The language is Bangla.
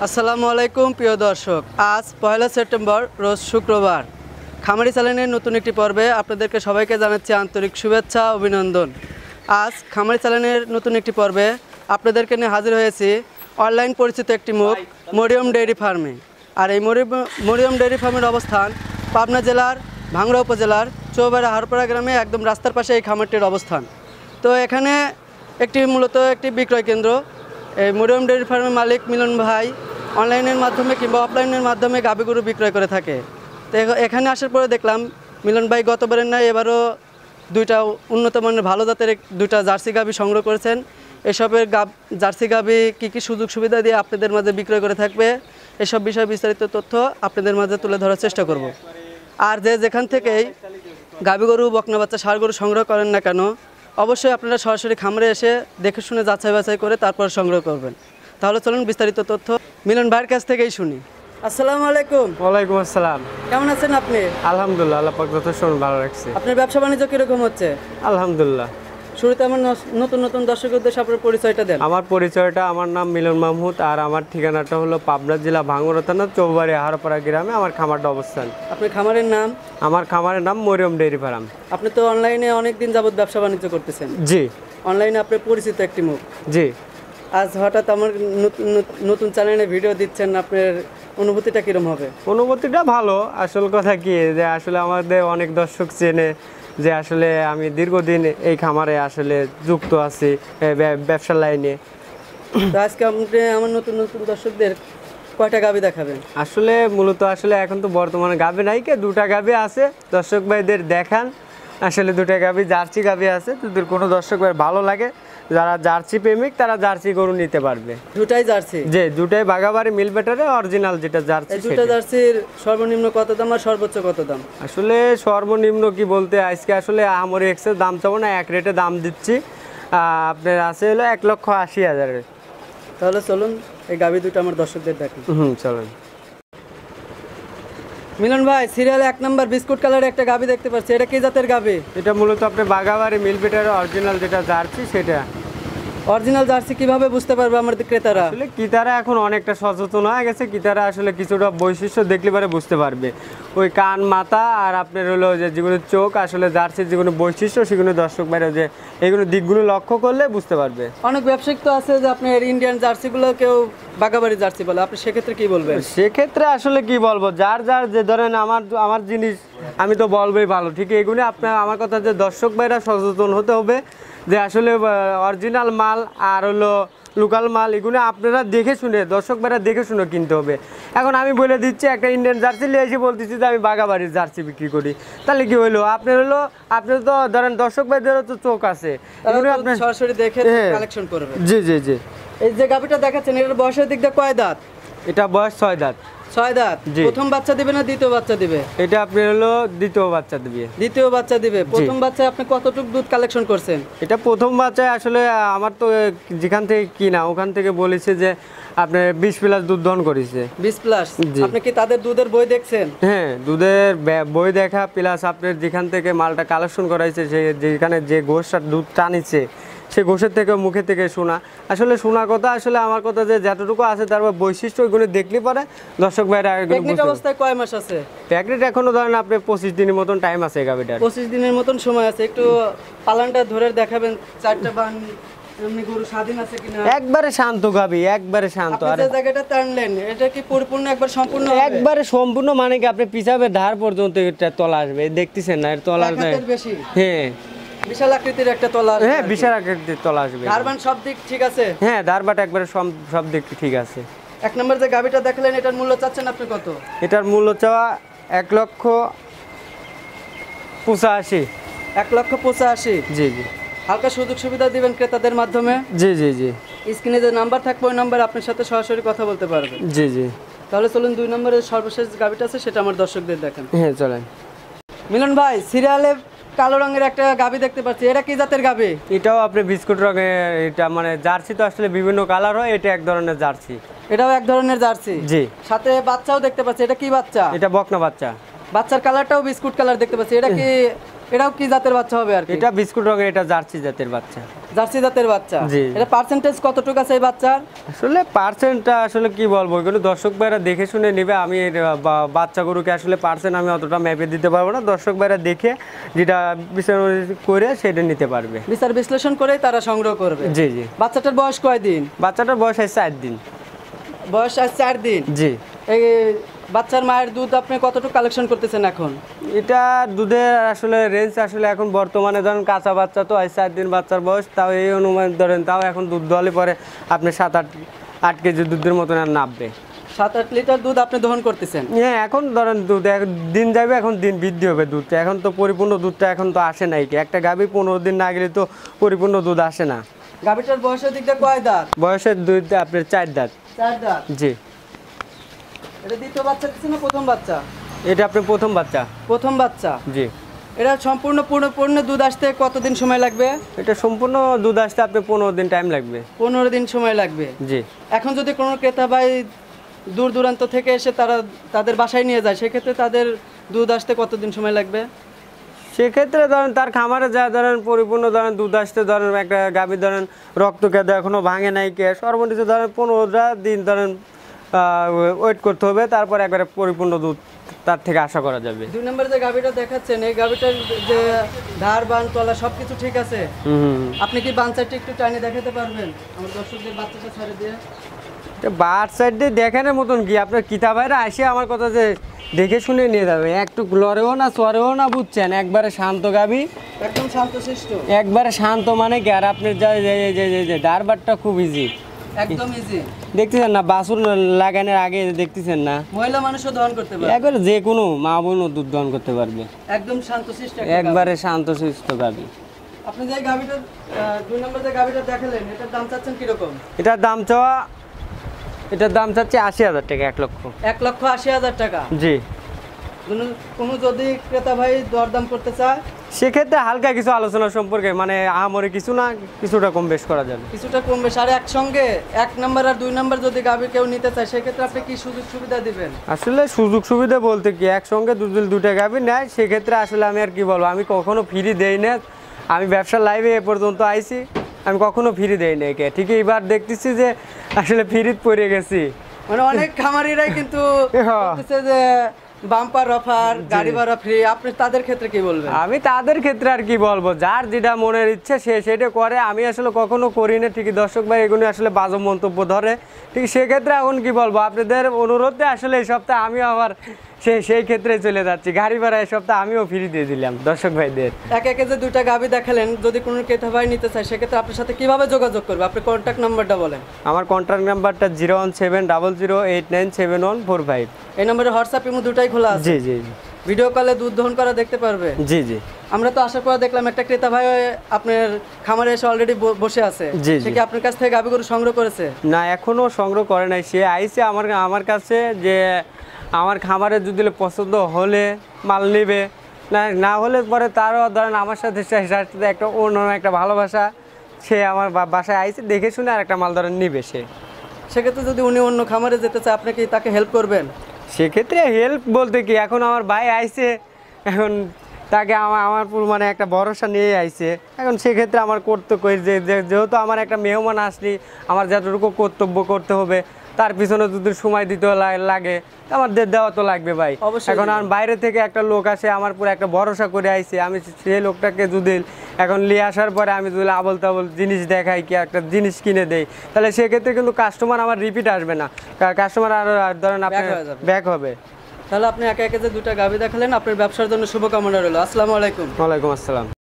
আসসালামু আলাইকুম প্রিয় দর্শক, আজ 1 সেপ্টেম্বর রোজ শুক্রবার। খামারি চ্যানেলের নতুন একটি পর্বে আপনাদেরকে সবাইকে জানাচ্ছি আন্তরিক শুভেচ্ছা অভিনন্দন। আজ খামারি চ্যানেলের নতুন একটি পর্বে আপনাদেরকে নিয়ে হাজির হয়েছি অনলাইন পরিচিত একটি মুখ মরিয়ম ডেইরি ফার্মে। আর এই মরিয়ম ডেইরি ফার্মের অবস্থান পাবনা জেলার ভাঙ্গুড়া উপজেলার চৌবাড়া হারপাড়া গ্রামে, একদম রাস্তার পাশে এই খামারটির অবস্থান। তো এখানে মূলত একটি বিক্রয় কেন্দ্র। এই মরিয়ম ডেইরি ফার্মের মালিক মিলন ভাই অনলাইনের মাধ্যমে কিংবা অফলাইনের মাধ্যমে গাভী গরু বিক্রয় করে থাকে। তো এখানে আসার পরে দেখলাম মিলন ভাই গতবারের নয় এবারও দুইটা উন্নত মানের ভালো জাতের দুইটা জার্সি গাভী সংগ্রহ করেছেন। এসবের জার্সি গাভী কী সুযোগ সুবিধা দিয়ে আপনাদের মাঝে বিক্রয় করে থাকবে, এসব বিষয়ে বিস্তারিত তথ্য আপনাদের মাঝে তুলে ধরার চেষ্টা করব। আর যেখান থেকেই গাভী গরু, বকনা বাচ্চা, ষাঁড় গরু সংগ্রহ করেন না কেন, অবশ্যই আপনারা সরাসরি খামারে এসে দেখে শুনে যাচাই বাছাই করে তারপর সংগ্রহ করবেন। তাহলে চলুন বিস্তারিত তথ্য মিলন ভাইয়ের কাছ থেকেই শুনি। আসসালামু আলাইকুম। ওয়ালাইকুম আসসালাম। কেমন আছেন আপনি? আলহামদুলিল্লাহ, আল্লাহ পাক যথেষ্ট ভালো রাখছে। আপনার ব্যবসা বাণিজ্য কিরকম হচ্ছে? আলহামদুলিল্লাহ। শুরুতে আমার নতুন দর্শকের উদ্দেশ্যে আপনার পরিচয়টা দেন। আমার পরিচয়টা, আমার নাম মিলন মাহমুদ, আর আমার ঠিকানাটা হলো পাবনা জেলা ভাঙ্গুড়া থানা চৌবাড়ি হারপাড়া গ্রামে আমার খামারটা অবস্থান। আপনার খামারের নাম? আমার খামারের নাম মরিয়ম ডেইরি ফার্ম। আপনি তো অনলাইনে অনেক দিন যাবত ব্যবসা বাণিজ্য করতেছেন। জি। অনলাইনে আপনার পরিচিত একটি মুখ। জি। আজ হঠাৎ আমার নতুন চ্যানেলে ভিডিও দিচ্ছেন, আপনার অনুভূতিটা কিরম হবে? অনুভূতিটা ভালো। আসল কথা কি যে আসলে আমাদের অনেক দর্শক চেনে যে আসলে আমি দীর্ঘদিন এই খামারে আসলে যুক্ত আছি ব্যবসার লাইনে। তো আজকে আপনি আমার নতুন দর্শকদের কয়টা গাভী দেখাবেন? আসলে মূলত এখন তো বর্তমানে গাভী নাই, দুটা গাভী আছে, দর্শক ভাইদের দেখান। আসলে দুটা গাভী জার্সি গাভী আছে, যদি কোনো দর্শক ভাই ভালো লাগে, যারা জার্সি প্রেমিক তারা জার্সি গরু নিতে পারবে। দুটাই জার্সি? যে দুটাই বাগাবাড়ি মিল ব্যাটারে অরিজিনাল যেটা জার্সি। দুটো জার্সির সর্বনিম্ন কত দাম আর সর্বোচ্চ কত দাম? আসলে সর্বনিম্ন কি বলতে, আজকে আসলে আমরি এক্সের দাম চাবো না, এক রেটে দাম দিচ্ছি। আপনার আছে হলো 1,80,000। তাহলে চলুন এই গাভী দুটো আমার দর্শকদের দেখুন। চলুন। মিলন ভাই, সিরিয়ালে 1 নম্বর বিস্কুট কালারের একটা গাভী দেখতে পাচ্ছি, এটা কি জাতের গাভী? এটা মূলত আপনার বাগাবাড়ি মিল ব্যাটারে অরিজিনাল যেটা জার্সি সেটা। অরিজিনাল জার্সি কিভাবে বুঝতে পারবে আমাদের ক্রেতারা? আসলে ক্রেতারা এখন অনেকটা সচেতন হয়ে গেছে, ক্রেতারা আসলে কিছুটা বৈশিষ্ট্য দেখলে পরে বুঝতে পারবে। ওই কান, মাথা আর আপনার হলো যেগুলো চোখ, আসলে জার্সির যেগুলো বৈশিষ্ট্য সেগুলো দর্শক বাইরে যে এইগুলো দিকগুলো লক্ষ্য করলে বুঝতে পারবে। অনেক ব্যবসায়িক তো আছে যে আপনার ইন্ডিয়ান জার্সিগুলো কেউ বাগাবাড়ি জার্সি বলে, আপনি সেক্ষেত্রে কি বলবেন? সেক্ষেত্রে আসলে কি বলবো, যার যে ধরেন আমার জিনিস আমি তো বলবোই ভালো, ঠিক এগুলো আপনার আমার কথা যে দর্শক বাইরা সচেতন হতে হবে যে আসলে অরিজিনাল মাল আর হলো লোকাল মাল এগুলো আপনারা দেখে শুনে, দর্শক ভাইরা দেখে শুনে কিনতে হবে। এখন আমি বলে দিচ্ছি একটা ইন্ডিয়ান জার্সি নিয়ে এসে বলতেছি যে আমি বাগাবাড়ির জার্সি বিক্রি করি, তাহলে কি হলো? আপনার তো ধরেন দর্শক ভাইদেরও তো চোখ আছে, এগুলো আপনি সরাসরি দেখে কালেকশন করবেন। জি জি জি। এই যে গাভীটা দেখাচ্ছেন, এর বয়সের দিক দিয়ে কয় দাঁত? এটা বয়স 6 দাঁত। 6 দাঁত। প্রথম বাচ্চা দিবে না দ্বিতীয় বাচ্চা দিবে? এটা আপনার হলো দ্বিতীয় বাচ্চা দিবে। দ্বিতীয় বাচ্চা দিবে। প্রথম বাচ্চায় আপনি কতটুকু দুধ কালেকশন করছেন? এটা প্রথম বাচ্চায় আসলে আমার তো যেখান থেকে কিনা ওখান থেকে বলেছে যে আপনার 20 প্লাস দুধ দহন করেছে। 20 প্লাস? আপনি কি তাদের দুধের বই দেখছেন? হ্যাঁ, দুধের বই দেখা প্লাস আপনার যেখান থেকে মালটা কালেকশন করাইছে, যেখানে যে গোশটা দুধ টানিছে সে গোশের থেকে মুখে থেকে শোনা, আসলে শোনা কথা, আসলে আমার কথা যে যতটুকু আছে তার বৈশিষ্ট্য ওইগুলো দেখলে পরে দর্শক ভাইরা টেকনিক অবস্থায় কয় মাস আছে? প্যাকেট এখনো ধরেন আপনি 25 দিনের মতন টাইম আছে গাবিটার। 25 দিনের মতন সময় আছে। একটু পালানটা ধরে দেখাবেন, চারটা বান এমনি গরু স্বাধীন আছে কিনা? একবারে শান্ত গাবি, একবারে শান্ত। আর যে জায়গাটা টানলেন এটা কি পরিপূর্ণ একবার সম্পূর্ণ হবে? একবারে সম্পূর্ণ, মানে কি আপনি পিছাবে ধার পর্যন্ত এটা তলা আসবে, দেখতেছেন না এর তলা আসবে। বেশি? হ্যাঁ, বিশাল আকৃতির একটা তলা আসবে। হ্যাঁ, বিশাল আকৃতির তলা আসবে। ধারবান সব দিক ঠিক আছে? হ্যাঁ, ধারবাট একবারে সব দিক ঠিক আছে। 1 নম্বর যে গাবিটা দেখলেন, এটার মূল্য চাচ্ছেন আপনি কত? এটার মূল্য চাওয়া 1,85,000। 1,85,000? জি জি। হালকা সুযোগ সুবিধা দিবেন ক্রেতাদের মাধ্যমে? জি জি জি। স্ক্রিনে যে নাম্বার থাকবে ওই নাম্বারে আপনার সাথে সরাসরি কথা বলতে পারবেন। জি জি। তাহলে চলুন 2 নম্বরের সর্বশেষ গাবিটা আছে, সেটা আমার দর্শকদের দেখেন। হ্যাঁ, চলেন। মিলন ভাই, সিরিয়ালে কালো রঙের একটা গাবি দেখতে পাচ্ছি, এটা কি জাতের গাবি? এটাও আপনি বিস্কুট রঙের, এটা মানে জার্সি তো আসলে বিভিন্ন কালার হয়, এটা এক ধরনের জার্সি। এটাও এক ধরনের জার্সি? জি। সাথে বাচ্চাও দেখতে পাচ্ছি, এটা কি বাচ্চা? এটা বকনা বাচ্চা। বাচ্চার কালারটাও বিস্কুট কালার দেখতে পাচ্ছি, এটা কি এটাও কি জাতের বাচ্চা হবে আর কি? এটা বিস্কুট রঙের, এটা জার্সি জাতের বাচ্চা। জার্সি জাতের বাচ্চা। জি। এটা পার্সেন্টেজ কতটুকু আছে এই বাচ্চার? আসলে পার্সেন্টটা আসলে কি বলবো, এগুলো দর্শক ভাইরা দেখে শুনে নেবে। আমি এর বাচ্চা গরুকে আসলে পার্সেন্ট আমি অতটা ম্যাপে দিতে পারবো না। দর্শক ভাইরা দেখে যেটা বিচার করে সেটা নিতে পারবে। বিচার বিশ্লেষণ করেই তারা সংগ্রহ করবে। জি জি। বাচ্চাটার বয়স কয়দিন? বাচ্চাটার বয়স আছে 4 দিন। বয়স আজ 4 দিন। জি। এই বাচ্চার মায়ের দুধ আপনি কতটুকু কালেকশন করতেছেন এখন? এটা দুধের আসলে রেঞ্জ আসলে এখন বর্তমানে ধরেন কাঁচা বাচ্চা তো 4 দিন বাচ্চার বয়স, তাও এই অনুমান ধরেন তাও এখন দুধ দলে পরে আপনি 7-8 কেজি দুধের মতন আর নামবে। 7-8 লিটার দুধ আপনি দহন করতেছেন? হ্যাঁ, এখন ধরেন দুধ দিন যাবে, এখন দিন বৃদ্ধি হবে দুধটা। এখন তো পরিপূর্ণ দুধটা এখন তো আসে নাই। একটা গাভী 15 দিন না গেলে তো পরিপূর্ণ দুধ আসে না। গাভীটার বয়সের দিকটা কয় দাঁত? বয়সের দুধ আপনার 4 দাঁত। 4 দাঁত। জি। এটা দ্বিতীয় বাচ্চা দিচ্ছে না প্রথম বাচ্চা? এটা আপনার প্রথম বাচ্চা। প্রথম বাচ্চা। জি। এটা সম্পূর্ণ পূর্ণ দুধ আসতে কতদিন সময় লাগবে? এটা সম্পূর্ণ দুধ আসতে আপনার 15 দিন টাইম লাগবে। 15 দিন সময় লাগবে। জি। এখন যদি কোনো ক্রেতা ভাই দূর দূরান্ত থেকে এসে তাদের বাসায় নিয়ে যায়, সেক্ষেত্রে তাদের দুধ আসতে কতদিন সময় লাগবে? সেক্ষেত্রে ধরেন তার খামারে যা ধরেন পরিপূর্ণ ধরেন দুধ আসতে ধরেন একটা গাভী ধরেন রক্ত কেদা এখনো ভাঙে নাই কে, সর্বনিম্ন ধরেন 15টা দিন ধরেন ওয়েট করতে হবে, তারপর একবারে পরিপূর্ণ দুধ তার থেকে আশা করা যাবে। 2 নম্বরে যে গাভীটা দেখাচ্ছেন, এই গাভীটার যে ধার বান তলা সবকিছু ঠিক আছে? আপনি কি বাচ্চাটি একটু টাইনে দেখাতে পারবেন আমার দর্শকদের? বাচ্চাটা ছেড়ে দিয়ে বার সাইড দিয়ে দেখানোর মতন কি, আপনার কিতাবাইরা আসে আমার কথা যে দেখে শুনে নিয়ে যাবে। একটু লড়েও না চড়েও না, বুঝছেন, একবারে শান্ত গাভী, একদম শান্তশিষ্ট, একবারে শান্ত। মানে কি আর আপনার দারবারটা খুব ইজি, একদম ইজি। দেখতেছেন না বাছুর লাগানোর আগে দেখতেছেন না, মহিলা মানুষও দহন করতে পারে, একবারে যে কোনো মা বোনও দুধ দহন করতে পারবে। একদম শান্তশিষ্ট একবারে শান্তশিষ্ট গাভী। আপনি যে গাভীটা 2 নম্বর যে গাভীটা দেখালেন, এটার দাম চাচ্ছেন কিরকম? এটার দাম চাচ্ছে 80,000 টাকা। 1,80,000 টাকা। জি। কোনো যদি ক্রেতা ভাই দরদাম করতে চায়, সেক্ষেত্রে হালকা কিছু আলোচনা সম্পর্কে মানে আমারে কিছু না কিছুটা কম বেশ করা যাবে। কিছুটা কম বেশ। আর একসঙ্গে 1 নম্বর আর 2 নম্বর যদি গাভী কেউ নিতে চায়, সেক্ষেত্রে আপনি কি সুযোগ সুবিধা দিবেন? আসলে সুযোগ সুবিধা বলতে কি, একসঙ্গে দুটা গাভী নেয়, সেক্ষেত্রে আসলে আমি আর কি বলবো, আমি কখনো ফ্রি দেই না। আমি ব্যবসার লাইভে এ পর্যন্ত আইছি, আমি কখনো ফ্রি দেই না একে। ঠিক এবার দেখতেছি যে আসলে ফ্রিত পড়ে গেছি। মানে অনেক খামারিরাই কিন্তু বলতেছে যে বাম্পার অফার, গাড়ি ভাড়া ফ্রি। আপনি তাদের ক্ষেত্রে কি বলবেন? আমি তাদের ক্ষেত্রে আর কি বলবো, যার যেটা মনের ইচ্ছে সে সেটা করে। আমি আসলে কখনো করি না। ঠিকই দর্শক ভাই এগুলো আসলে বাজে মন্তব্য ধরে, ঠিক সেক্ষেত্রে এখন কি বলবো, আপনাদের অনুরোধে আসলে এই সপ্তাহে আমিও আবার সেই ক্ষেত্রে চলে যাচ্ছি। গাড়ি ভাড়া এই সপ্তাহে আমিও ফ্রি দিয়ে দিলাম দর্শক ভাইদের। একে যে 2টা গাভী দেখালেন, যদি কোনো ক্রেতা ভাই নিতে চায়, সেক্ষেত্রে আপনার সাথে কিভাবে যোগাযোগ করবে? আপনি কন্ট্যাক্ট নাম্বারটা বলেন। আমার কন্ট্যাক্ট নাম্বারটা 01700897145। এই নম্বরে হোয়াটসঅ্যাপ ইমো দুটাই খোলা আছে? জি জি জি। ভিডিও কলে দুধ দহন করা দেখতে পারবে? জি জি। আমরা তো আসার পর দেখলাম একটা ক্রেতা ভাই আপনার খামারে এসে অলরেডি বসে আছে। জি সে জি। কি আপনার কাছ থেকে গাভীগুলো সংগ্রহ করেছে? না, এখনো সংগ্রহ করে নাই। সে আইছে আমার কাছে যে আমার খামারে যদি পছন্দ হলে মাল নেবে, না হলে পরে তারও ধরেন আমার সাথে একটা অন্য একটা ভালোবাসা, সে আমার বাসায় আইছে দেখে শুনে আর একটা মাল ধরেন নিবে। সেক্ষেত্রে যদি উনি অন্য খামারে যেতে চায়, আপনি কি তাকে হেল্প করবেন? সেক্ষেত্রে হেল্প বলতে কি, এখন আমার ভাই আইছে, এখন তাকে আমার মানে একটা ভরসা নিয়ে আইছে। এখন সেক্ষেত্রে আমার কর্তব্য যেহেতু আমার একটা মেহমান আসলি, আমার যতটুকু কর্তব্য করতে হবে, তার পিছনে যদি সময় দিতে লাগে আমার দেওয়া তো লাগবে ভাই। এখন আমার বাইরে থেকে একটা লোক আসে, আমার পুরো একটা ভরসা করে আইছে, আমি সেই লোকটাকে যদি এখন নিয়ে আসার পরে আমি যদি আবল তাবল জিনিস দেখাই, কি একটা জিনিস কিনে দেই, তাহলে সেক্ষেত্রে কিন্তু কাস্টমার আমার রিপিট আসবে না, কাস্টমার আর ধরেন আপনি ব্যাক হবে। তাহলে আপনি একে যে 2টা গাভী দেখালেন, আপনার ব্যবসার জন্য শুভকামনা রইল। আসসালামু আলাইকুম। ওয়ালাইকুম আসসালাম।